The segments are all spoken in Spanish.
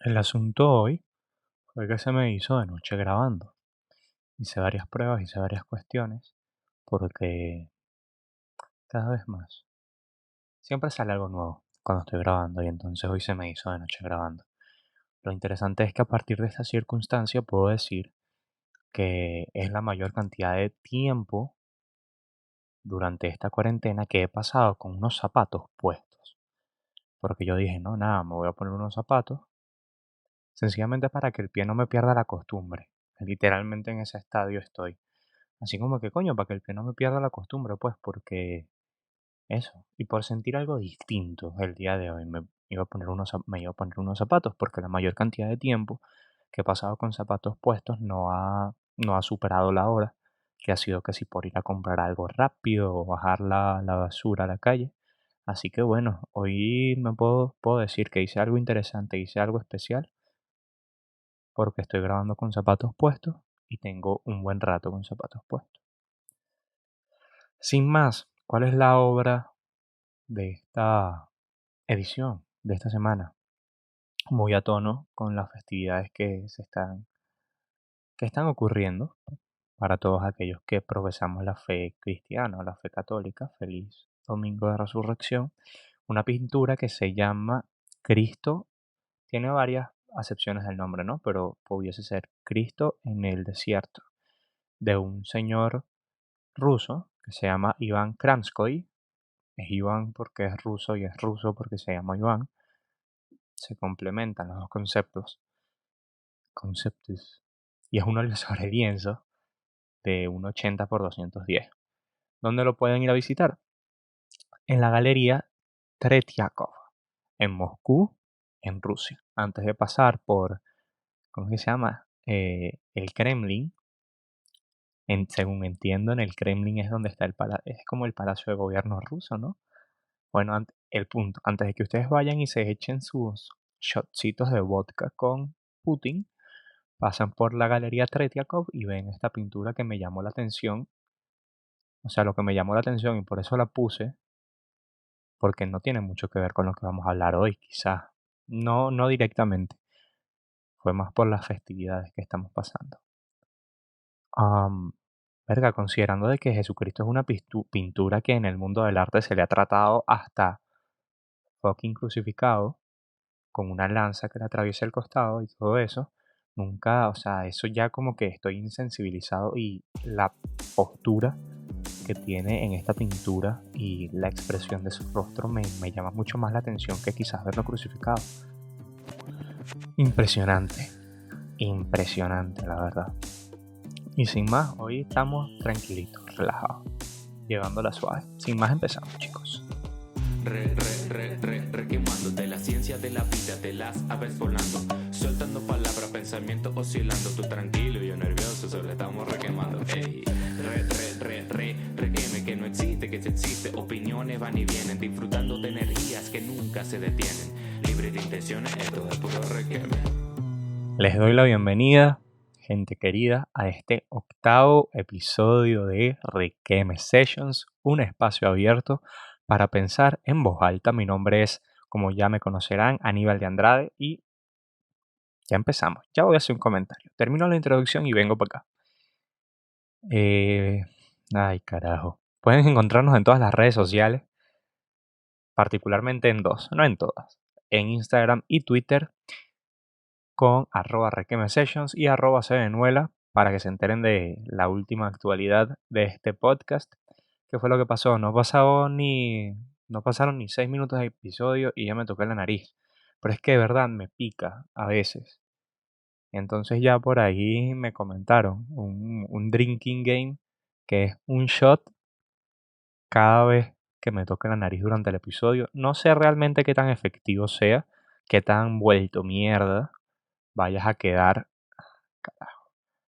El asunto hoy fue que se me hizo de noche grabando. Hice varias pruebas, hice varias cuestiones, porque cada vez más siempre sale algo nuevo cuando estoy grabando y entonces hoy se me hizo de noche grabando. Lo interesante es que a partir de esta circunstancia puedo decir que es la mayor cantidad de tiempo durante esta cuarentena que he pasado con unos zapatos puestos. Porque yo dije, no, nada, me voy a poner unos zapatos sencillamente para que el pie no me pierda la costumbre. Literalmente en ese estadio estoy. Así como que coño, para que el pie no me pierda la costumbre, pues, porque eso. Y por sentir algo distinto el día de hoy, me iba a poner unos zapatos, porque la mayor cantidad de tiempo que he pasado con zapatos puestos no ha superado la hora, que ha sido casi por ir a comprar algo rápido o bajar la basura a la calle. Así que bueno, hoy puedo decir que hice algo interesante, hice algo especial, porque estoy grabando con zapatos puestos y tengo un buen rato con zapatos puestos. Sin más, ¿cuál es la obra de esta edición, de esta semana? Muy a tono con las festividades que están ocurriendo para todos aquellos que profesamos la fe cristiana, la fe católica. Feliz Domingo de Resurrección. Una pintura que se llama Cristo, tiene varias acepciones del nombre, ¿no? Pero pudiese ser Cristo en el desierto, de un señor ruso que se llama Iván Kramskoy. Es Iván porque es ruso y es ruso porque se llama Iván. Se complementan los dos conceptos. Y es un óleo sobre lienzo de 1,80 por 210. ¿Dónde lo pueden ir a visitar? En la galería Tretiakov, en Moscú, en Rusia. Antes de pasar por, ¿cómo es que se llama? El Kremlin. Según entiendo, en el Kremlin es donde está es como el palacio de gobierno ruso, ¿no? Bueno, el punto, antes de que ustedes vayan y se echen sus shotcitos de vodka con Putin, pasan por la galería Tretiakov y ven esta pintura que me llamó la atención. O sea, lo que me llamó la atención y por eso la puse, porque no tiene mucho que ver con lo que vamos a hablar hoy, quizás. No directamente, fue más por las festividades que estamos pasando. Am, Verga, considerando de que Jesucristo es una pintura que en el mundo del arte se le ha tratado hasta fucking crucificado, con una lanza que le atraviesa el costado y todo eso, nunca, o sea, eso ya como que estoy insensibilizado y la postura que tiene en esta pintura y la expresión de su rostro me llama mucho más la atención que quizás verlo crucificado. Impresionante, impresionante la verdad. Y sin más, hoy estamos tranquilitos, relajados, llevándola suave. Sin más empezamos, chicos. Requemándote la ciencia de la vida de las aves volando, soltando palabras, pensamientos oscilando, tú tranquilo y yo nervioso, solo estamos requemando. Ey, requeme que no existe, que se existe, opiniones van y vienen, disfrutando de energías que nunca se detienen, libre de intenciones, esto es puro requeme. Les doy la bienvenida, gente querida, a este 8º episodio de Requeme Sessions, un espacio abierto para pensar en voz alta. Mi nombre es, como ya me conocerán, Aníbal de Andrade y ya empezamos. Ya voy a hacer un comentario. Termino la introducción y vengo para acá. Ay, carajo. Pueden encontrarnos en todas las redes sociales, particularmente en dos, no en todas. En Instagram y Twitter con @requemesessions y @cvenuela para que se enteren de la última actualidad de este podcast. ¿Qué fue lo que pasó? No pasaron ni 6 minutos de episodio y ya me toqué la nariz. Pero es que de verdad me pica a veces. Entonces ya por ahí me comentaron un drinking game que es un shot cada vez que me toque la nariz durante el episodio. No sé realmente qué tan efectivo sea, qué tan vuelto mierda vayas a quedar,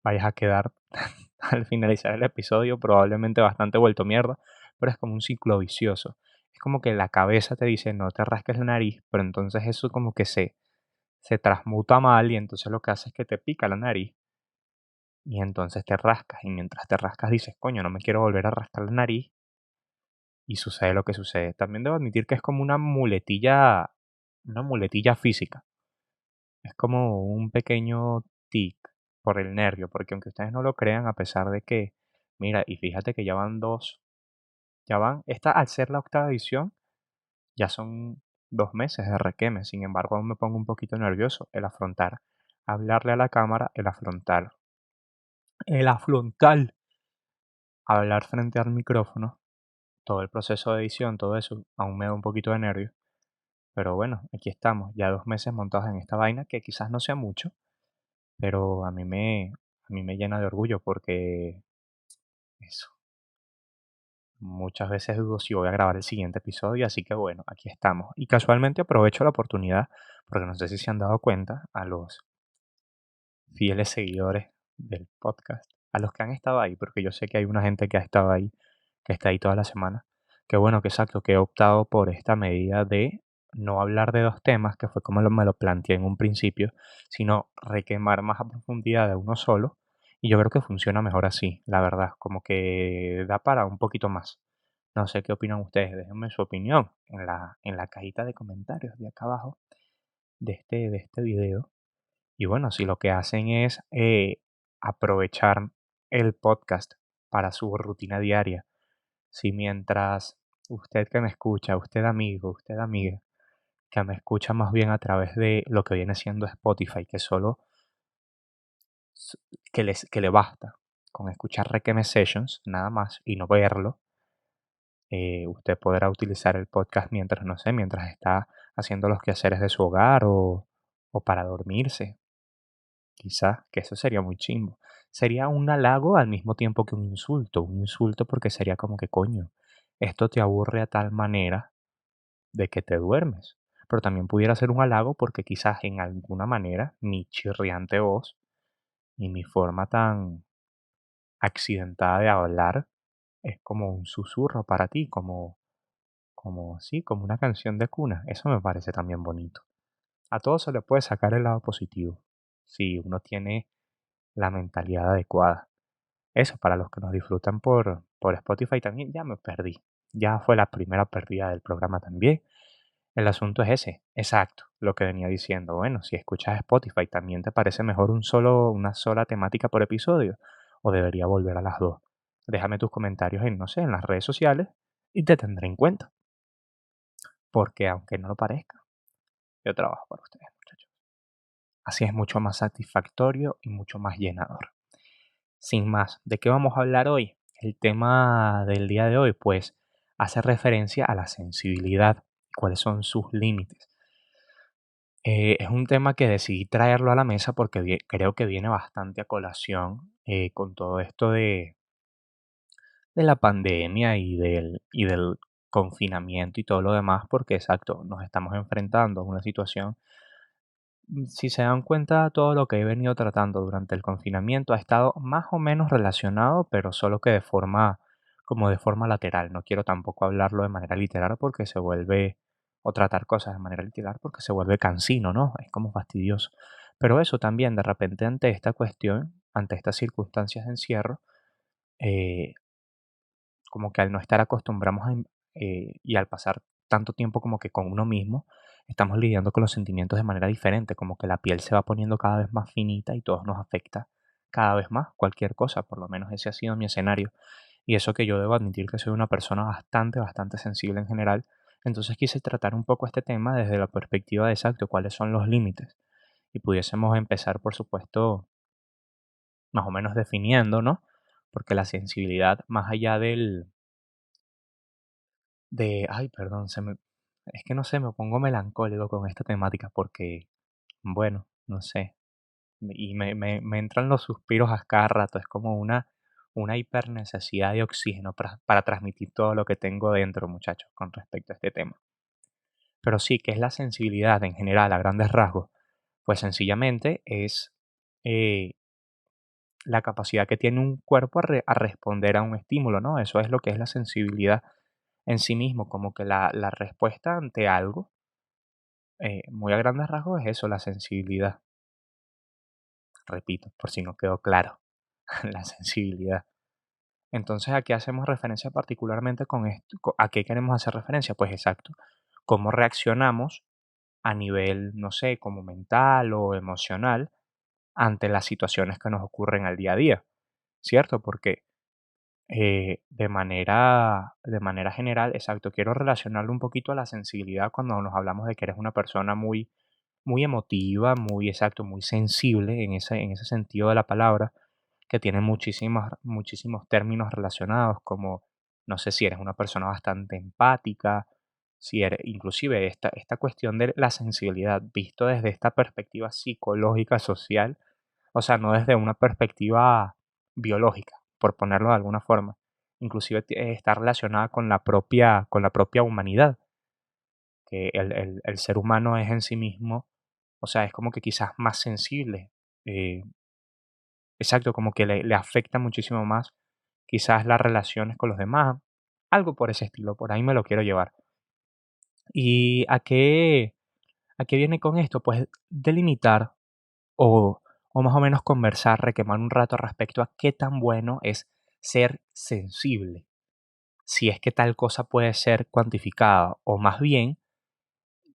vayas a quedar al finalizar el episodio, probablemente bastante vuelto mierda, pero es como un ciclo vicioso. Es como que la cabeza te dice no te rasques la nariz, pero entonces eso como que se transmuta mal y entonces lo que hace es que te pica la nariz y entonces te rascas y mientras te rascas dices, coño, no me quiero volver a rascar la nariz y sucede lo que sucede. También debo admitir que es como una muletilla física. Es como un pequeño tic por el nervio, porque aunque ustedes no lo crean, a pesar de que, mira, y fíjate que esta al ser la octava edición, ya son 2 meses de Requeme. Sin embargo, aún me pongo un poquito nervioso el afrontar, hablarle a la cámara, el afrontar, hablar frente al micrófono, todo el proceso de edición, todo eso, aún me da un poquito de nervio. Pero bueno, aquí estamos, ya 2 meses montados en esta vaina, que quizás no sea mucho, pero a mí me llena de orgullo porque eso, muchas veces dudo si voy a grabar el siguiente episodio, así que bueno, aquí estamos. Y casualmente aprovecho la oportunidad, porque no sé si se han dado cuenta, a los fieles seguidores del podcast, a los que han estado ahí, porque yo sé que hay una gente que ha estado ahí, que está ahí toda la semana. Que bueno, que exacto, que he optado por esta medida de no hablar de dos temas, que fue como me lo planteé en un principio, sino requemar más a profundidad de uno solo. Y yo creo que funciona mejor así, la verdad, como que da para un poquito más. No sé qué opinan ustedes, déjenme su opinión en la cajita de comentarios de acá abajo de este video. Y bueno, si lo que hacen es aprovechar el podcast para su rutina diaria, si mientras usted que me escucha, usted amigo, usted amiga, que me escucha más bien a través de lo que viene siendo Spotify, que solo s- que le basta con escuchar Requiem Sessions, nada más, y no verlo, usted podrá utilizar el podcast mientras, no sé, mientras está haciendo los quehaceres de su hogar o para dormirse. Quizás, que eso sería muy chimbo. Sería un halago al mismo tiempo que un insulto porque sería como que coño, esto te aburre a tal manera de que te duermes. Pero también pudiera ser un halago porque quizás en alguna manera mi chirriante voz y mi forma tan accidentada de hablar es como un susurro para ti, sí, como una canción de cuna. Eso me parece también bonito. A todo se le puede sacar el lado positivo si uno tiene la mentalidad adecuada. Eso, para los que nos disfrutan por Spotify también, ya me perdí. Ya fue la primera pérdida del programa también. El asunto es ese, exacto, lo que venía diciendo. Bueno, si escuchas Spotify, ¿también te parece mejor una sola temática por episodio? ¿O debería volver a las dos? Déjame tus comentarios en, no sé, en las redes sociales y te tendré en cuenta. Porque aunque no lo parezca, yo trabajo para ustedes, muchachos. Así es mucho más satisfactorio y mucho más llenador. Sin más, ¿de qué vamos a hablar hoy? El tema del día de hoy, pues, hace referencia a la sensibilidad, cuáles son sus límites. Es un tema que decidí traerlo a la mesa porque creo que viene bastante a colación con todo esto de la pandemia y del confinamiento y todo lo demás, porque exacto, nos estamos enfrentando a una situación. Si se dan cuenta, todo lo que he venido tratando durante el confinamiento ha estado más o menos relacionado, pero solo que como de forma lateral. No quiero tampoco hablarlo de manera literal porque se vuelve, o tratar cosas de manera literal porque se vuelve cansino, ¿no? Es como fastidioso. Pero eso también, de repente, ante esta cuestión, ante estas circunstancias de encierro, eh, como que al no estar acostumbramos y al pasar tanto tiempo como que con uno mismo, estamos lidiando con los sentimientos de manera diferente, como que la piel se va poniendo cada vez más finita y todo nos afecta cada vez más, cualquier cosa, por lo menos ese ha sido mi escenario. Y eso que yo debo admitir que soy una persona bastante, bastante sensible en general, entonces quise tratar un poco este tema desde la perspectiva de exacto, cuáles son los límites. Y pudiésemos empezar, por supuesto, más o menos definiendo, ¿no? Porque la sensibilidad, más allá ay, perdón, es que no sé, me pongo melancólico con esta temática porque, bueno, no sé, y me entran los suspiros a cada rato, es como una hipernecesidad de oxígeno para transmitir todo lo que tengo dentro, muchachos, con respecto a este tema. Pero sí, que es la sensibilidad en general, a grandes rasgos? Pues sencillamente es eh, la capacidad que tiene un cuerpo a responder a un estímulo, ¿no? Eso es lo que es la sensibilidad en sí mismo, como que la respuesta ante algo, muy a grandes rasgos es eso, la sensibilidad. Repito, por si no quedó claro, la sensibilidad. Entonces, ¿a qué hacemos referencia particularmente con esto? ¿A qué queremos hacer referencia? Pues exacto, cómo reaccionamos a nivel, no sé, como mental o emocional ante las situaciones que nos ocurren al día a día, ¿cierto? Porque de manera general, exacto, quiero relacionarlo un poquito a la sensibilidad cuando nos hablamos de que eres una persona muy, muy emotiva, muy exacto, muy sensible en ese sentido de la palabra, que tiene muchísimos términos relacionados, como no sé si eres una persona bastante empática, si eres, inclusive esta cuestión de la sensibilidad, visto desde esta perspectiva psicológica, social, o sea, no desde una perspectiva biológica, por ponerlo de alguna forma. Inclusive está relacionada con la propia humanidad, que el ser humano es en sí mismo, o sea, es como que quizás más sensible. eh, exacto, como que le afecta muchísimo más quizás las relaciones con los demás, algo por ese estilo, por ahí me lo quiero llevar. ¿Y a qué viene con esto? Pues delimitar o más o menos conversar, requemar un rato respecto a qué tan bueno es ser sensible, si es que tal cosa puede ser cuantificada, o más bien,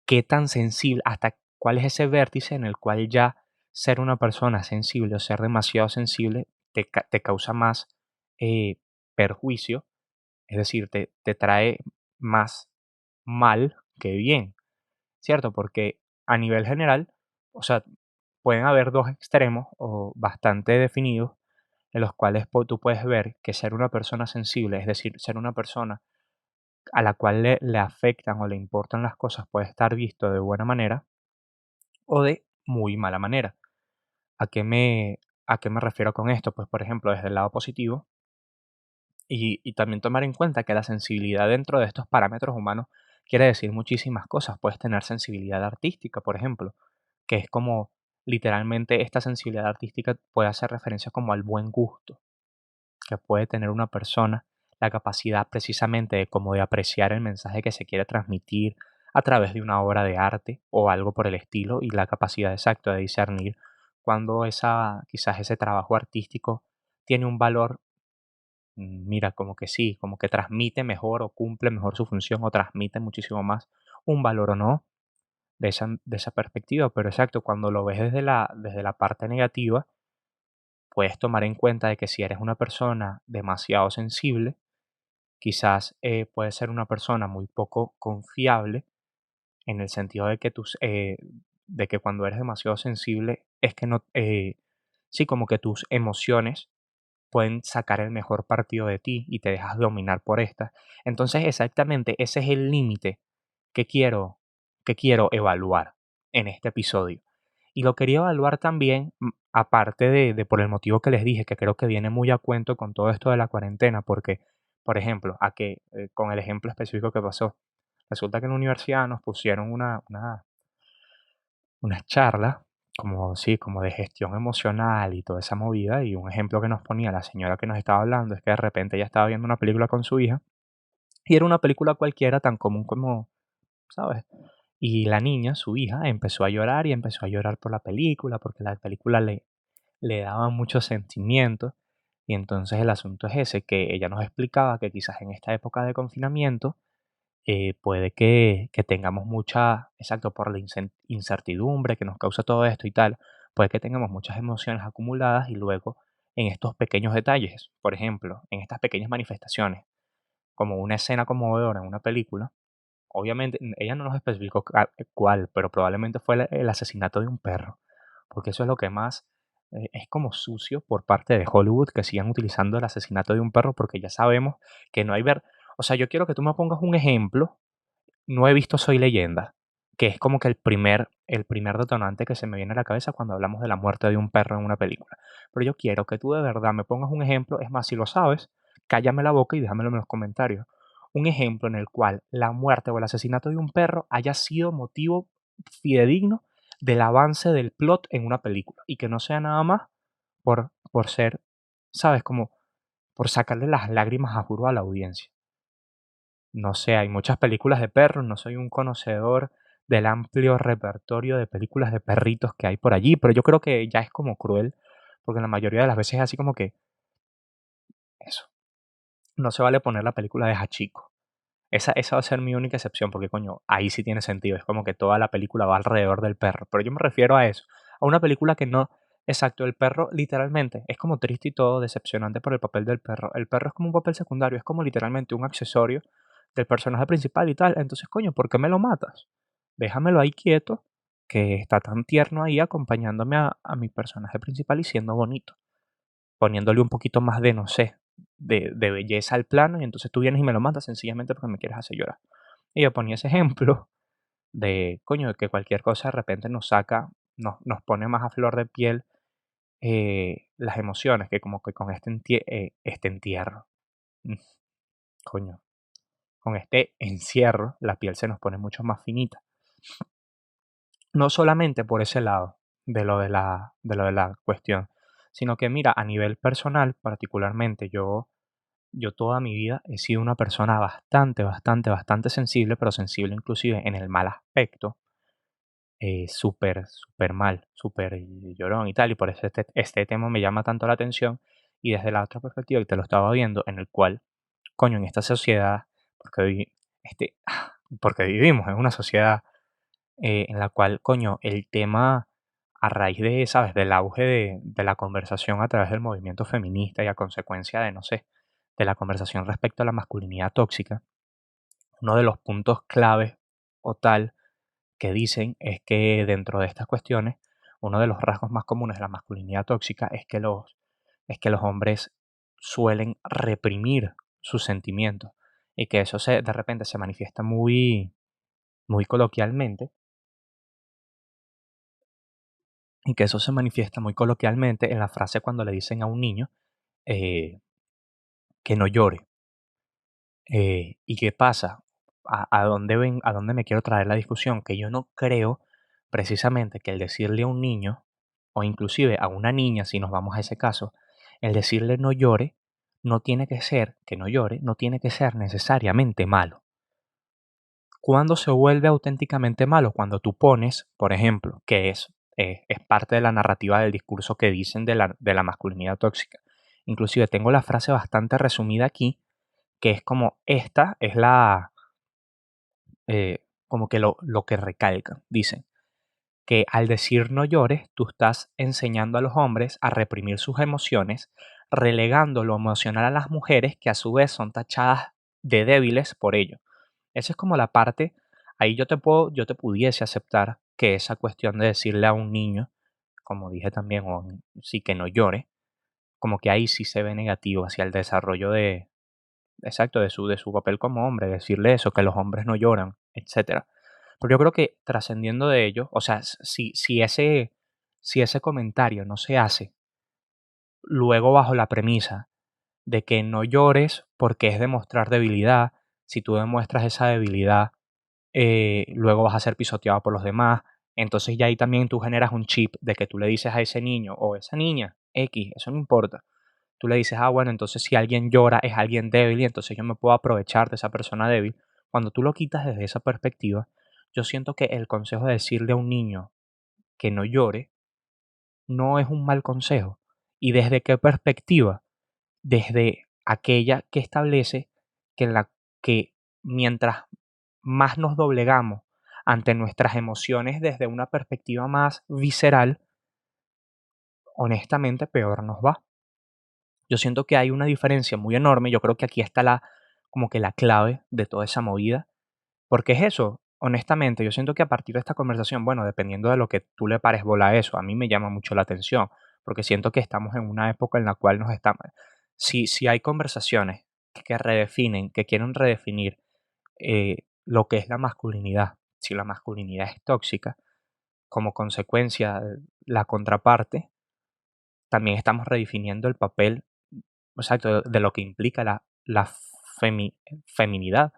qué tan sensible, hasta cuál es ese vértice en el cual ya ser una persona sensible o ser demasiado sensible te causa más perjuicio, es decir, te trae más mal que bien, ¿cierto? Porque a nivel general, o sea, pueden haber dos extremos o bastante definidos en los cuales tú puedes ver que ser una persona sensible, es decir, ser una persona a la cual le afectan o le importan las cosas, puede estar visto de buena manera o de muy mala manera. ¿A qué me refiero con esto? Pues, por ejemplo, desde el lado positivo y también tomar en cuenta que la sensibilidad dentro de estos parámetros humanos quiere decir muchísimas cosas. Puedes tener sensibilidad artística, por ejemplo, que es como literalmente esta sensibilidad artística puede hacer referencia como al buen gusto que puede tener una persona, la capacidad precisamente de como de apreciar el mensaje que se quiere transmitir a través de una obra de arte o algo por el estilo y la capacidad exacta de discernir cuando quizás ese trabajo artístico tiene un valor, mira, como que sí, como que transmite mejor o cumple mejor su función o transmite muchísimo más un valor o no de esa perspectiva, pero exacto, cuando lo ves desde la parte negativa, puedes tomar en cuenta de que si eres una persona demasiado sensible, quizás puedes ser una persona muy poco confiable en el sentido de que cuando eres demasiado sensible es que no, sí, como que tus emociones pueden sacar el mejor partido de ti y te dejas dominar por estas. Entonces, exactamente ese es el límite que quiero evaluar en este episodio. Y lo quería evaluar también, aparte de por el motivo que les dije, que creo que viene muy a cuento con todo esto de la cuarentena, porque, por ejemplo, con el ejemplo específico que pasó, resulta que en la universidad nos pusieron una charla, como sí, como de gestión emocional y toda esa movida, y un ejemplo que nos ponía la señora que nos estaba hablando es que de repente ella estaba viendo una película con su hija, y era una película cualquiera tan común como, ¿sabes? Y la niña, su hija, empezó a llorar y empezó a llorar por la película, porque la película le daba muchos sentimientos. Y entonces el asunto es ese, que ella nos explicaba que quizás en esta época de confinamiento puede que tengamos exacto, por la incertidumbre que nos causa todo esto y tal, puede que tengamos muchas emociones acumuladas y luego en estos pequeños detalles, por ejemplo, en estas pequeñas manifestaciones, como una escena conmovedora en una película. Obviamente, ella no nos especificó cuál, pero probablemente fue el asesinato de un perro, porque eso es lo que más es como sucio por parte de Hollywood que sigan utilizando el asesinato de un perro, porque ya sabemos que no hay o sea, yo quiero que tú me pongas un ejemplo. No he visto Soy Leyenda, que es como que el primer detonante que se me viene a la cabeza cuando hablamos de la muerte de un perro en una película. Pero yo quiero que tú de verdad me pongas un ejemplo, es más, si lo sabes, cállame la boca y déjamelo en los comentarios. Un ejemplo en el cual la muerte o el asesinato de un perro haya sido motivo fidedigno del avance del plot en una película y que no sea nada más por ser, ¿sabes? Como por sacarle las lágrimas a juro a la audiencia. No sé, hay muchas películas de perros, no soy un conocedor del amplio repertorio de películas de perritos que hay por allí, pero yo creo que ya es como cruel, porque la mayoría de las veces es así como que eso, no se vale poner la película de Hachiko. Esa va a ser mi única excepción, porque coño, ahí sí tiene sentido. Es como que toda la película va alrededor del perro. Pero yo me refiero a eso, a una película que no. Exacto, el perro literalmente es como triste y todo, decepcionante por el papel del perro. El perro es como un papel secundario, es como literalmente un accesorio del personaje principal y tal. Entonces, coño, ¿por qué me lo matas? Déjamelo ahí quieto, que está tan tierno ahí acompañándome a mi personaje principal y siendo bonito, poniéndole un poquito más de, no sé, de belleza al plano, y entonces tú vienes y me lo matas sencillamente porque me quieres hacer llorar. Y yo ponía ese ejemplo de, coño, de que cualquier cosa de repente nos saca, nos pone más a flor de piel las emociones, que como que con este entierro, mm, coño, con este encierro, la piel se nos pone mucho más finita. No solamente por ese lado de lo de la cuestión, sino que mira, a nivel personal, particularmente, yo toda mi vida he sido una persona bastante, bastante, bastante sensible, pero sensible inclusive en el mal aspecto, súper, súper mal, súper llorón y tal, y por eso este tema me llama tanto la atención, y desde la otra perspectiva que te lo estaba viendo, en el cual, coño, en esta sociedad, porque, este, porque vivimos en una sociedad en la cual, coño, el tema a raíz de, ¿sabes?, del auge de la conversación a través del movimiento feminista y a consecuencia de, no sé, de la conversación respecto a la masculinidad tóxica, uno de los puntos claves o tal que dicen es que dentro de estas cuestiones, uno de los rasgos más comunes de la masculinidad tóxica es que los hombres suelen reprimir sus sentimientos y que eso de repente se manifiesta muy, muy coloquialmente y que eso se manifiesta muy coloquialmente en la frase cuando le dicen a un niño eh, que no llore. ¿Y qué pasa? ¿A dónde me quiero traer la discusión? Que yo no creo precisamente que el decirle a un niño, o inclusive a una niña, si nos vamos a ese caso, el decirle no llore, que no llore, no tiene que ser necesariamente malo. ¿Cuándo se vuelve auténticamente malo? Cuando tú pones, por ejemplo, que es parte de la narrativa del discurso que dicen de la masculinidad tóxica. Inclusive tengo la frase bastante resumida aquí, que es como esta es como que lo que recalcan. Dicen que al decir no llores, tú estás enseñando a los hombres a reprimir sus emociones, relegando lo emocional a las mujeres que a su vez son tachadas de débiles por ello. Esa es como la parte, ahí yo te pudiese aceptar que esa cuestión de decirle a un niño, como dije también, o sí que no llore, como que ahí sí se ve negativo hacia el desarrollo exacto, de su papel como hombre, decirle eso, que los hombres no lloran, etcétera. Pero yo creo que trascendiendo de ello, o sea, si ese comentario no se hace luego bajo la premisa de que no llores porque es demostrar debilidad, si tú demuestras esa debilidad, luego vas a ser pisoteado por los demás, entonces ya ahí también tú generas un chip de que tú le dices a ese niño o esa niña, X, eso no importa. Tú le dices, ah, bueno, entonces si alguien llora es alguien débil y entonces yo me puedo aprovechar de esa persona débil. Cuando tú lo quitas desde esa perspectiva, yo siento que el consejo de decirle a un niño que no llore no es un mal consejo. ¿Y desde qué perspectiva? Desde aquella que establece que mientras más nos doblegamos ante nuestras emociones desde una perspectiva más visceral, honestamente peor nos va. Yo siento que hay una diferencia muy enorme. Yo creo que aquí está como que la clave de toda esa movida. Porque es eso, honestamente, yo siento que a partir de esta conversación, bueno, dependiendo de lo que tú le pares bola a eso, a mí me llama mucho la atención, porque siento que estamos en una época en la cual nos estamos. Si hay conversaciones que quieren redefinir lo que es la masculinidad, si la masculinidad es tóxica, como consecuencia, la contraparte, también estamos redefiniendo el papel. Exacto, de lo que implica la feminidad.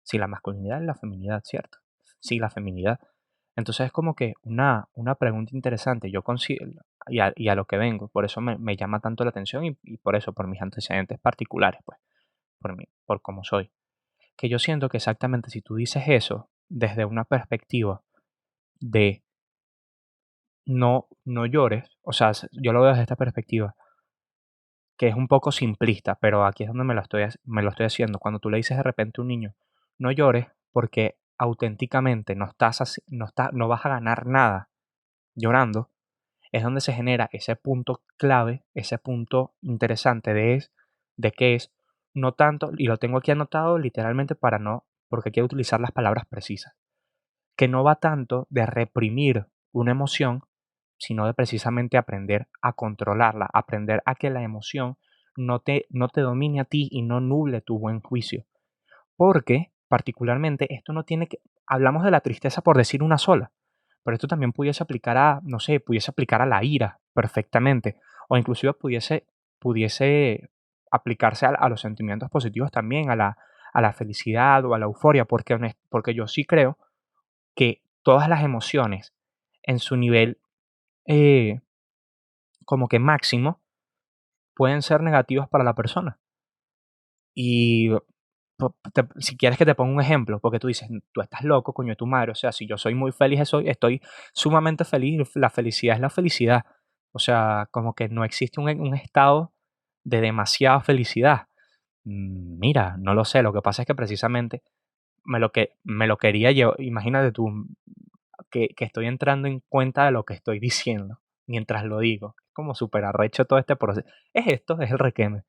Sí, la masculinidad y la feminidad, ¿cierto? Sí, la feminidad. Entonces es como que una pregunta interesante. Yo considero, y a lo que vengo, por eso me llama tanto la atención y por eso, por mis antecedentes particulares, pues, por cómo soy. Que yo siento que exactamente si tú dices eso desde una perspectiva de no llores, o sea, yo lo veo desde esta perspectiva, que es un poco simplista, pero aquí es donde me lo estoy haciendo. Cuando tú le dices de repente a un niño, no llores porque auténticamente no vas a ganar nada llorando, es donde se genera ese punto clave, ese punto interesante de que es no tanto, y lo tengo aquí anotado literalmente porque quiero utilizar las palabras precisas, que no va tanto de reprimir una emoción, sino de precisamente aprender a controlarla, aprender a que la emoción no te domine a ti y no nuble tu buen juicio. Porque, particularmente, esto no tiene que hablamos de la tristeza por decir una sola, pero esto también pudiese aplicar a, no sé, pudiese aplicar a la ira perfectamente, o inclusive pudiese aplicarse a los sentimientos positivos también, a la felicidad o a la euforia, porque yo sí creo que todas las emociones en su nivel, eh, como que máximo, pueden ser negativas para la persona. Y si quieres que te ponga un ejemplo, porque tú dices, tú estás loco, coño de tu madre, o sea, si yo soy muy feliz, estoy sumamente feliz, la felicidad es la felicidad, o sea, como que no existe un estado de demasiada felicidad. Mira, no lo sé, lo que pasa es que precisamente me lo quería llevar, imagínate tú, que estoy entrando en cuenta de lo que estoy diciendo mientras lo digo, es como súper arrecho todo este proceso, es el requeme.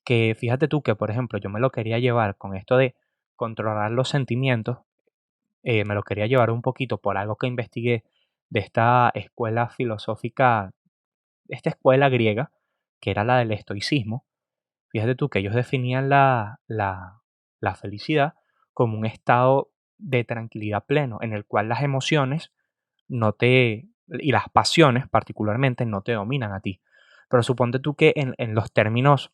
Que fíjate tú que, por ejemplo, yo me lo quería llevar con esto de controlar los sentimientos, me lo quería llevar un poquito por algo que investigué de esta escuela filosófica, esta escuela griega, que era la del estoicismo. Fíjate tú que ellos definían la felicidad como un estado de tranquilidad pleno, en el cual las emociones y las pasiones particularmente no te dominan a ti. Pero suponte tú que en los términos.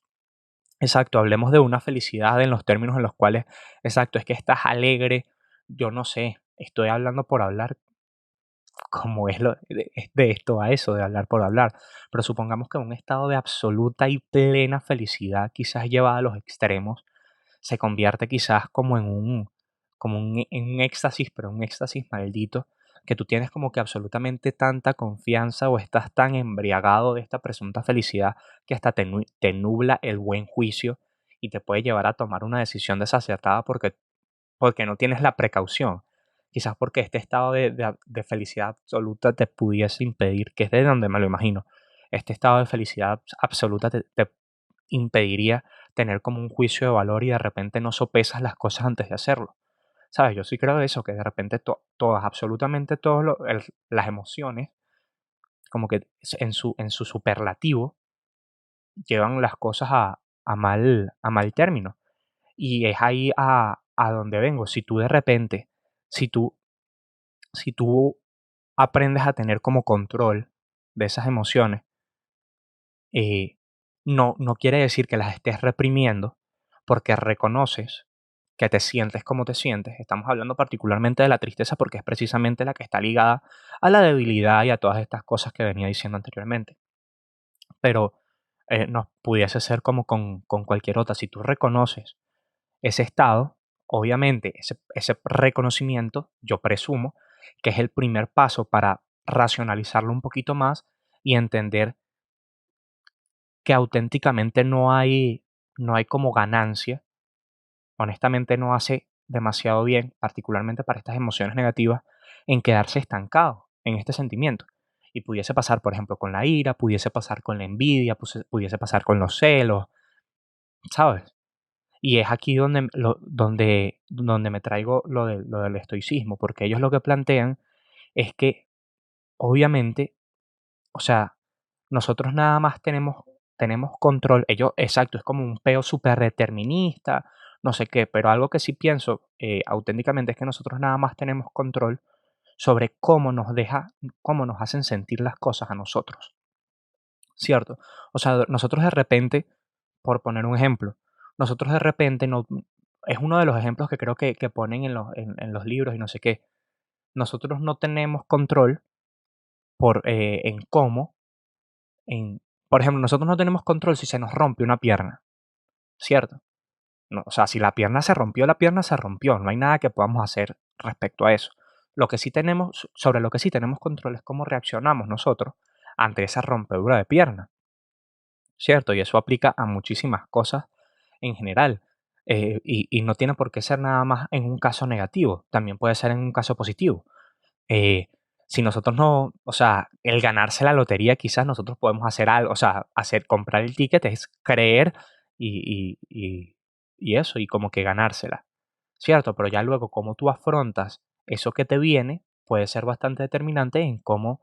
Exacto, hablemos de una felicidad en los términos en los cuales, exacto, es que estás alegre, yo no sé, estoy hablando por hablar, como es de esto a eso, de hablar por hablar, pero supongamos que un estado de absoluta y plena felicidad, quizás llevada a los extremos, se convierte quizás en un éxtasis, pero un éxtasis maldito, que tú tienes como que absolutamente tanta confianza o estás tan embriagado de esta presunta felicidad que hasta te nubla el buen juicio y te puede llevar a tomar una decisión desacertada porque no tienes la precaución. Quizás porque este estado de felicidad absoluta te pudiese impedir, que es de donde me lo imagino, este estado de felicidad absoluta te impediría tener como un juicio de valor y de repente no sopesas las cosas antes de hacerlo. ¿Sabes? Yo sí creo eso, que de repente todas, absolutamente todas las emociones, como que en su superlativo, llevan las cosas a mal término. Y es ahí a donde vengo. Si tú de repente, si tú, si tú aprendes a tener como control de esas emociones, eh, no quiere decir que las estés reprimiendo porque reconoces que te sientes como te sientes. Estamos hablando particularmente de la tristeza porque es precisamente la que está ligada a la debilidad y a todas estas cosas que venía diciendo anteriormente. Pero no pudiese ser como con cualquier otra. Si tú reconoces ese estado, obviamente ese reconocimiento, yo presumo que es el primer paso para racionalizarlo un poquito más y entender que auténticamente no hay como ganancia. Honestamente no hace demasiado bien, particularmente para estas emociones negativas, en quedarse estancado en este sentimiento. Y pudiese pasar, por ejemplo, con la ira, pudiese pasar con la envidia, pudiese pasar con los celos, ¿sabes? Y es aquí donde me traigo lo del estoicismo, porque ellos lo que plantean es que, obviamente, o sea, nosotros nada más tenemos control. Ellos, exacto, es como un peo súper determinista, no sé qué, pero algo que sí pienso auténticamente es que nosotros nada más tenemos control sobre cómo nos hacen sentir las cosas a nosotros, ¿cierto? O sea, nosotros de repente, por poner un ejemplo, nosotros de repente no, es uno de los ejemplos que creo que ponen en los libros y no sé qué. Nosotros no tenemos control en cómo por ejemplo, nosotros no tenemos control si se nos rompe una pierna, ¿cierto? No, o sea, si la pierna se rompió, no hay nada que podamos hacer respecto a eso. Sobre lo que sí tenemos control es cómo reaccionamos nosotros ante esa rompedura de pierna, ¿cierto? Y eso aplica a muchísimas cosas en general. y no tiene por qué ser nada más en un caso negativo, también puede ser en un caso positivo. Eh, si nosotros no, o sea, el ganarse la lotería, quizás nosotros podemos hacer algo, o sea, comprar el ticket es creer y, y, y, y eso, y como que ganársela, ¿cierto? Pero ya luego, cómo tú afrontas eso que te viene, puede ser bastante determinante en cómo,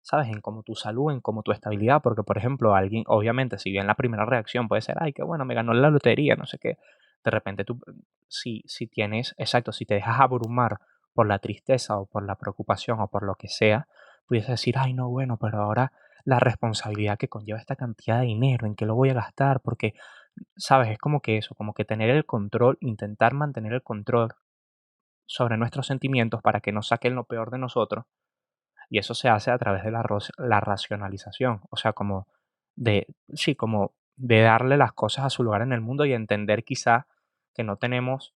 ¿sabes? En cómo tu salud, en cómo tu estabilidad, porque, por ejemplo, alguien, obviamente, si bien la primera reacción puede ser, ay, qué bueno, me ganó la lotería, no sé qué, de repente tú, si tienes, exacto, si te dejas abrumar por la tristeza o por la preocupación o por lo que sea, pudiese decir, ay, no, bueno, pero ahora la responsabilidad que conlleva esta cantidad de dinero, ¿en qué lo voy a gastar? Porque, ¿sabes? Es como que eso, como que tener el control, intentar mantener el control sobre nuestros sentimientos para que no saquen lo peor de nosotros. Y eso se hace a través de la racionalización, o sea, como sí, como de darle las cosas a su lugar en el mundo y entender quizá que no tenemos,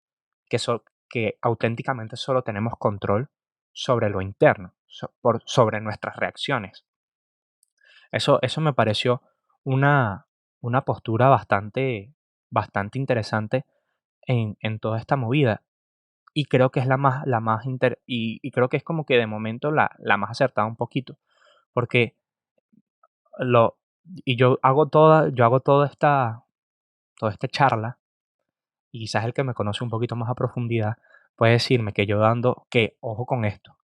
que auténticamente solo tenemos control sobre lo interno, sobre nuestras reacciones. Eso me pareció una, una postura bastante interesante en toda esta movida. Y creo que es y creo que es como que de momento la más acertada un poquito. Porque lo y yo hago toda esta charla, y quizás el que me conoce un poquito más a profundidad puede decirme que yo dando que, ojo con esto,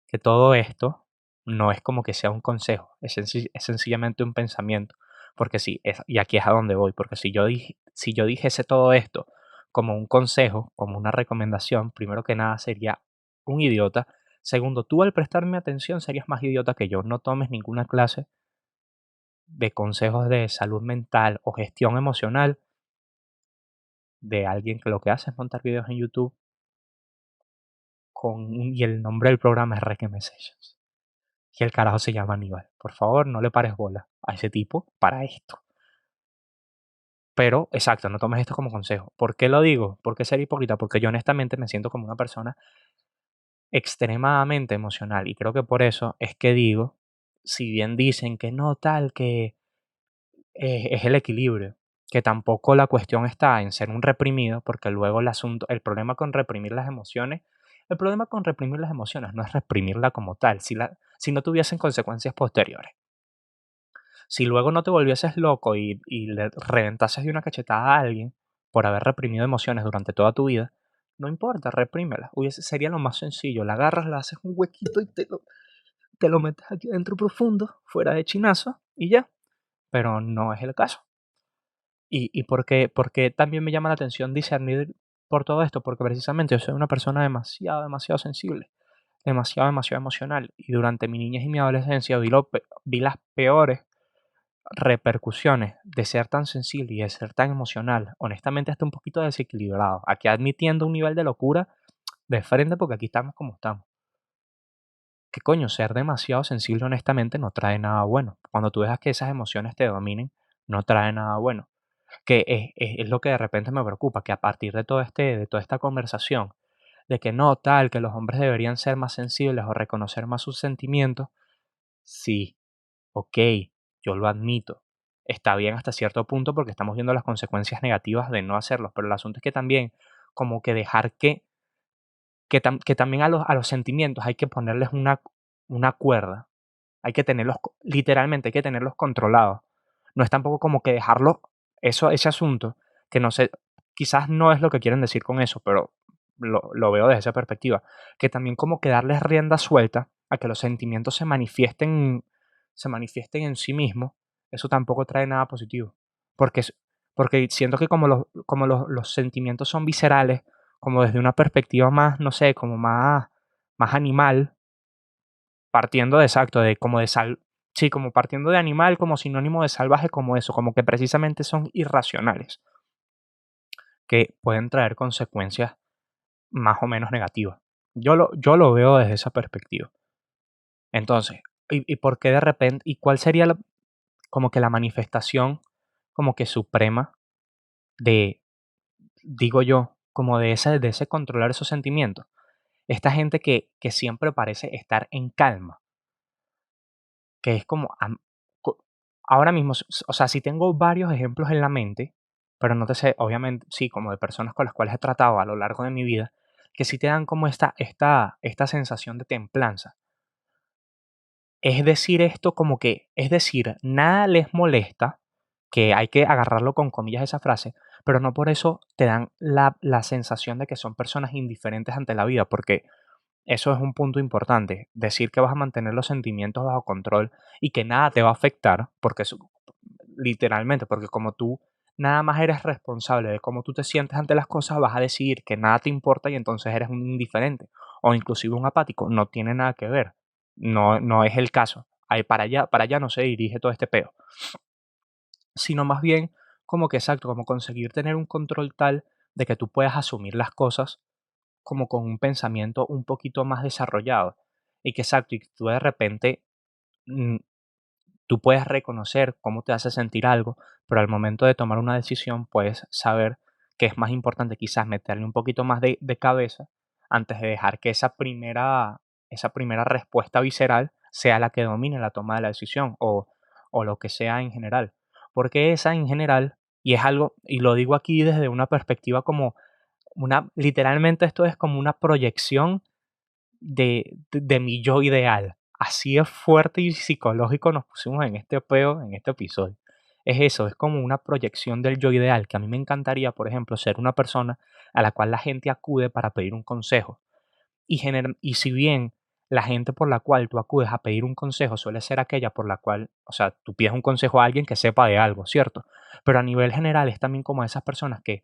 que todo esto no es como que sea un consejo, es sencillamente un pensamiento. Porque sí, y aquí es a donde voy, porque si yo dijese todo esto como un consejo, como una recomendación, primero que nada sería un idiota. Segundo, tú al prestarme atención serías más idiota que yo. No tomes ninguna clase de consejos de salud mental o gestión emocional de alguien que lo que hace es montar videos en YouTube y el nombre del programa es Requiem Sessions. Y el carajo se llama Aníbal. Por favor, no le pares bola a ese tipo para esto. Pero, exacto, no tomes esto como consejo. ¿Por qué lo digo? ¿Por qué ser hipócrita? Porque yo honestamente me siento como una persona extremadamente emocional. Y creo que por eso es que digo, si bien dicen que no tal, que es el equilibrio, que tampoco la cuestión está en ser un reprimido, porque luego el problema con reprimir las emociones no es reprimirla como tal, si no tuviesen consecuencias posteriores. Si luego no te volvieses loco y le reventases de una cachetada a alguien por haber reprimido emociones durante toda tu vida, no importa, reprímela. Sería lo más sencillo. La agarras, le haces un huequito y te lo metes aquí adentro profundo, fuera de chinazo, y ya. Pero no es el caso. ¿Y por qué también me llama la atención discernir por todo esto? Porque precisamente yo soy una persona demasiado, demasiado sensible, demasiado, demasiado emocional. Y durante mi niñez y mi adolescencia vi las peores repercusiones de ser tan sensible y de ser tan emocional. Honestamente, hasta un poquito desequilibrado. Aquí admitiendo un nivel de locura de frente, porque aquí estamos como estamos. ¿Qué coño? Ser demasiado sensible, honestamente, no trae nada bueno. Cuando tú dejas que esas emociones te dominen, no trae nada bueno. Que es lo que de repente me preocupa, que a partir de toda esta conversación, de que no tal, que los hombres deberían ser más sensibles o reconocer más sus sentimientos, sí, ok, yo lo admito. Está bien hasta cierto punto porque estamos viendo las consecuencias negativas de no hacerlo, pero el asunto es que también como que dejar que también a los sentimientos hay que ponerles una cuerda, hay que tenerlos, literalmente hay que tenerlos controlados. No es tampoco como que dejarlo, ese asunto, que no sé, quizás no es lo que quieren decir con eso, pero lo veo desde esa perspectiva, que también como que darles rienda suelta a que los sentimientos se manifiesten en sí mismos, eso tampoco trae nada positivo. Porque, porque siento que como los sentimientos son viscerales, como desde una perspectiva más, no sé, como más animal, partiendo de exacto, de como de sí, como partiendo de animal como sinónimo de salvaje, como eso, como que precisamente son irracionales, que pueden traer consecuencias más o menos negativas. Yo lo veo desde esa perspectiva. Entonces, y por qué de repente, y cuál sería como que la manifestación como que suprema de, digo yo, como de ese controlar esos sentimientos? Esta gente que siempre parece estar en calma, que es como, ahora mismo, o sea, si tengo varios ejemplos en la mente, pero no te sé, obviamente, sí, como de personas con las cuales he tratado a lo largo de mi vida, que sí te dan como esta sensación de templanza. Es decir, esto como que, es decir, nada les molesta, que hay que agarrarlo con comillas esa frase, pero no por eso te dan la sensación de que son personas indiferentes ante la vida, porque eso es un punto importante. Decir que vas a mantener los sentimientos bajo control y que nada te va a afectar, porque literalmente, porque como tú nada más eres responsable de cómo tú te sientes ante las cosas, vas a decidir que nada te importa y entonces eres un indiferente o inclusive un apático. No tiene nada que ver. No, no es el caso. Ahí para allá no se dirige todo este peo. Sino más bien como que exacto, como conseguir tener un control tal de que tú puedas asumir las cosas como con un pensamiento un poquito más desarrollado. Y que exacto, y que tú de repente mm, tú puedes reconocer cómo te hace sentir algo, pero al momento de tomar una decisión puedes saber que es más importante quizás meterle un poquito más de cabeza antes de dejar que esa primera respuesta visceral sea la que domine la toma de la decisión o lo que sea en general. Porque esa en general, y es algo, y lo digo aquí desde una perspectiva como literalmente esto es como una proyección de mi yo ideal. Así es fuerte y psicológico nos pusimos en este peo, en este episodio. Es eso, es como una proyección del yo ideal, que a mí me encantaría, por ejemplo, ser una persona a la cual la gente acude para pedir un consejo. Y si bien la gente por la cual tú acudes a pedir un consejo suele ser aquella por la cual, o sea, tú pides un consejo a alguien que sepa de algo, ¿cierto? Pero a nivel general es también como esas personas que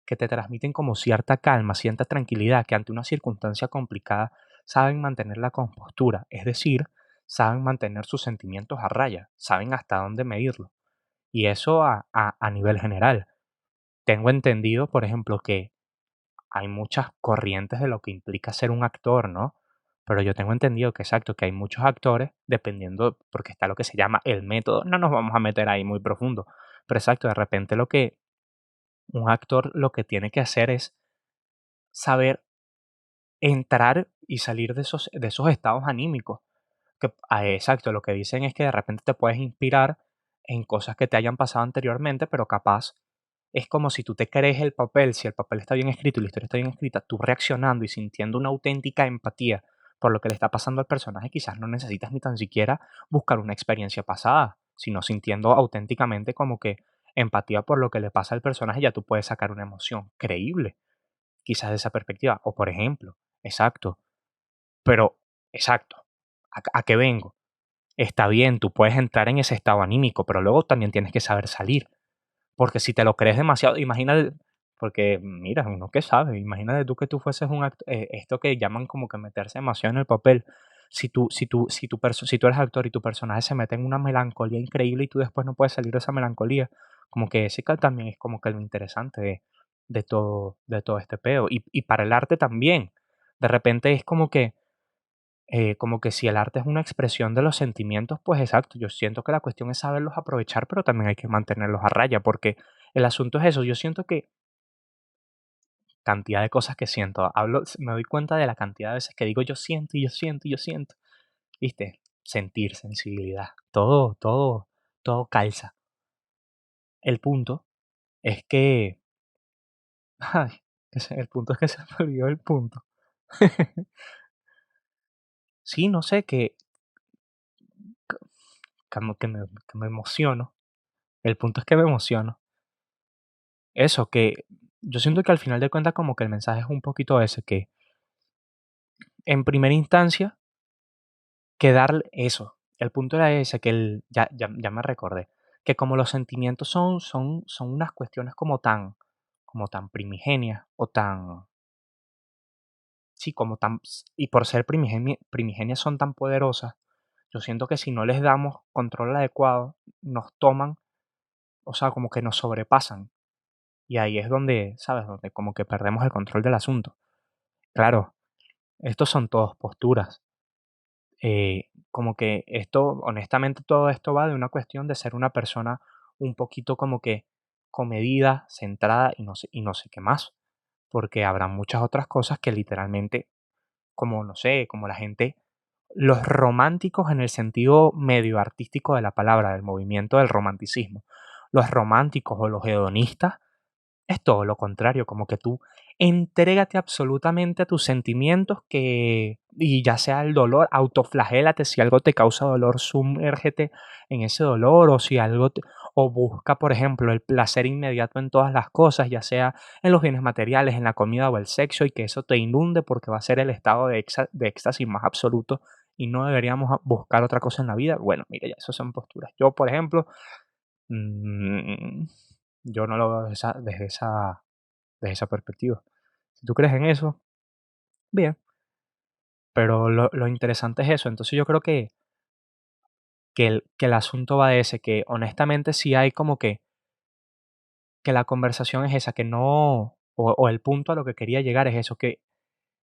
te transmiten como cierta calma, cierta tranquilidad, que ante una circunstancia complicada saben mantener la compostura, es decir, saben mantener sus sentimientos a raya, saben hasta dónde medirlo. Y eso a nivel general. Tengo entendido, por ejemplo, que hay muchas corrientes de lo que implica ser un actor, ¿no? Pero yo tengo entendido que exacto, que hay muchos actores, dependiendo, porque está lo que se llama el método, no nos vamos a meter ahí muy profundo, pero exacto, de repente lo que un actor lo que tiene que hacer es saber entrar y salir de esos estados anímicos. Exacto, lo que dicen es que de repente te puedes inspirar en cosas que te hayan pasado anteriormente, pero capaz es como si tú te crees el papel, si el papel está bien escrito y la historia está bien escrita, tú reaccionando y sintiendo una auténtica empatía por lo que le está pasando al personaje, quizás no necesitas ni tan siquiera buscar una experiencia pasada, sino sintiendo auténticamente como que empatía por lo que le pasa al personaje, ya tú puedes sacar una emoción creíble, quizás de esa perspectiva. O por ejemplo, exacto, pero exacto, ¿a qué vengo? Está bien, tú puedes entrar en ese estado anímico, pero luego también tienes que saber salir. Porque si te lo crees demasiado, imagínate, porque mira, uno que sabe, imagínate tú que tú fueses esto que llaman como que meterse demasiado en el papel. Si tú eres actor y tu personaje se mete en una melancolía increíble y tú después no puedes salir de esa melancolía, como que también es como que lo interesante de todo este peo. Y para el arte también. De repente es como que si el arte es una expresión de los sentimientos, pues exacto, yo siento que la cuestión es saberlos aprovechar, pero también hay que mantenerlos a raya, porque el asunto es eso, yo siento que cantidad de cosas que siento, me doy cuenta de la cantidad de veces que digo yo siento y yo siento y yo siento, ¿viste? Sentir, sensibilidad, todo calza. El punto es que, ay, el punto es que se me olvidó el punto. Sí, no sé, que me emociono. El punto es que me emociono. Eso, que yo siento que al final de cuentas como que el mensaje es un poquito ese, que en primera instancia, que darle eso. El punto era ese, que ya me recordé, que como los sentimientos son unas cuestiones como tan primigenias o tan, sí, como tan, y por ser primigenias son tan poderosas, yo siento que si no les damos control adecuado, nos toman, o sea, como que nos sobrepasan. Y ahí es donde, ¿sabes? Donde como que perdemos el control del asunto. Claro, estos son todos posturas. Como que esto, honestamente, todo esto va de una cuestión de ser una persona un poquito como que comedida, centrada y no sé qué más. Porque habrá muchas otras cosas que literalmente, como no sé, como la gente, los románticos en el sentido medio artístico de la palabra, del movimiento del romanticismo, los románticos o los hedonistas Es todo lo contrario, como que tú entrégate absolutamente a tus sentimientos y ya sea el dolor, autoflagélate, si algo te causa dolor, sumérgete en ese dolor, o si algo o busca, por ejemplo, el placer inmediato en todas las cosas, ya sea en los bienes materiales, en la comida o el sexo, y que eso te inunde porque va a ser el estado de éxtasis más absoluto y no deberíamos buscar otra cosa en la vida. Bueno, mire, ya, esas son posturas. Yo, por ejemplo, mm, yo no lo veo desde esa perspectiva. Si tú crees en eso, bien, pero lo interesante es eso. Entonces yo creo que el asunto va de ese, que honestamente sí hay como que la conversación es esa, que no, o el punto a lo que quería llegar es eso, que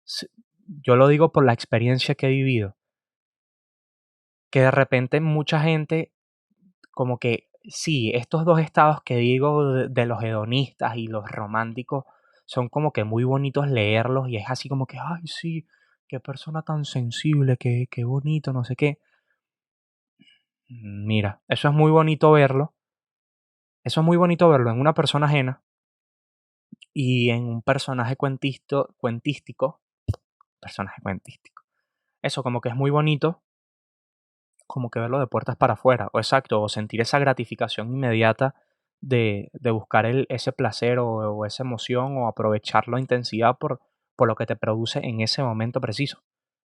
s yo lo digo por la experiencia que he vivido, que de repente mucha gente como que sí, estos 2 estados que digo de los hedonistas y los románticos son como que muy bonitos leerlos y es así como que: "Ay, sí, qué persona tan sensible, qué bonito, no sé qué". Mira, eso es muy bonito verlo en una persona ajena y en un personaje cuentístico. Eso como que es muy bonito, como que verlo de puertas para afuera, o exacto, o sentir esa gratificación inmediata de buscar ese placer o esa emoción o aprovechar la intensidad por lo que te produce en ese momento preciso,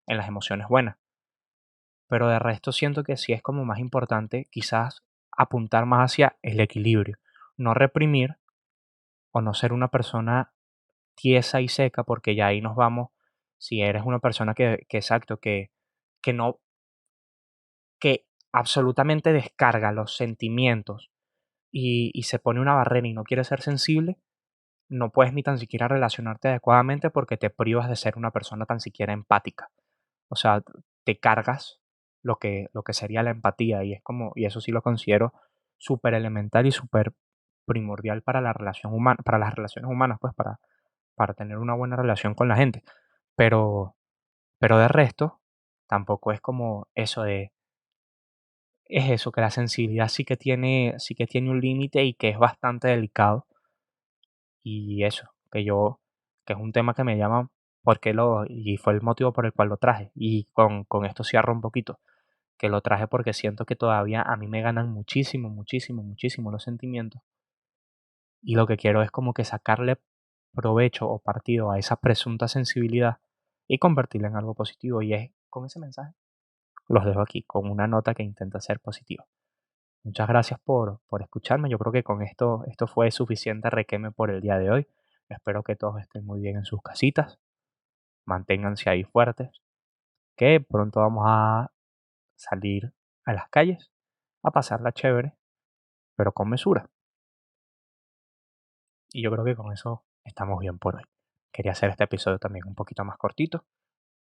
en las emociones buenas. Pero de resto siento que sí es como más importante quizás apuntar más hacia el equilibrio, no reprimir o no ser una persona tiesa y seca, porque ya ahí nos vamos, si eres una persona que exacto, que no, que absolutamente descarga los sentimientos y se pone una barrera y no quiere ser sensible, no puedes ni tan siquiera relacionarte adecuadamente porque te privas de ser una persona tan siquiera empática. O sea, te cargas lo que sería la empatía y es como, y eso sí lo considero súper elemental y súper primordial para la relación humana, para las relaciones humanas, pues para tener una buena relación con la gente. Pero, pero de resto, tampoco es como eso es eso, que la sensibilidad sí que tiene un límite y que es bastante delicado. Y eso, que es un tema que me llama y fue el motivo por el cual lo traje. Y con esto cierro un poquito, que lo traje porque siento que todavía a mí me ganan muchísimo, muchísimo, muchísimo los sentimientos. Y lo que quiero es como que sacarle provecho o partido a esa presunta sensibilidad y convertirla en algo positivo. Y es con ese mensaje, los dejo aquí, con una nota que intenta ser positiva. Muchas gracias por escucharme. Yo creo que con esto fue suficiente requeme por el día de hoy. Espero que todos estén muy bien en sus casitas. Manténganse ahí fuertes, que pronto vamos a salir a las calles a pasarla chévere, pero con mesura. Y yo creo que con eso estamos bien por hoy. Quería hacer este episodio también un poquito más cortito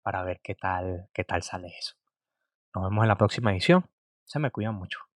para ver qué tal sale eso. Nos vemos en la próxima edición. Se me cuidan mucho.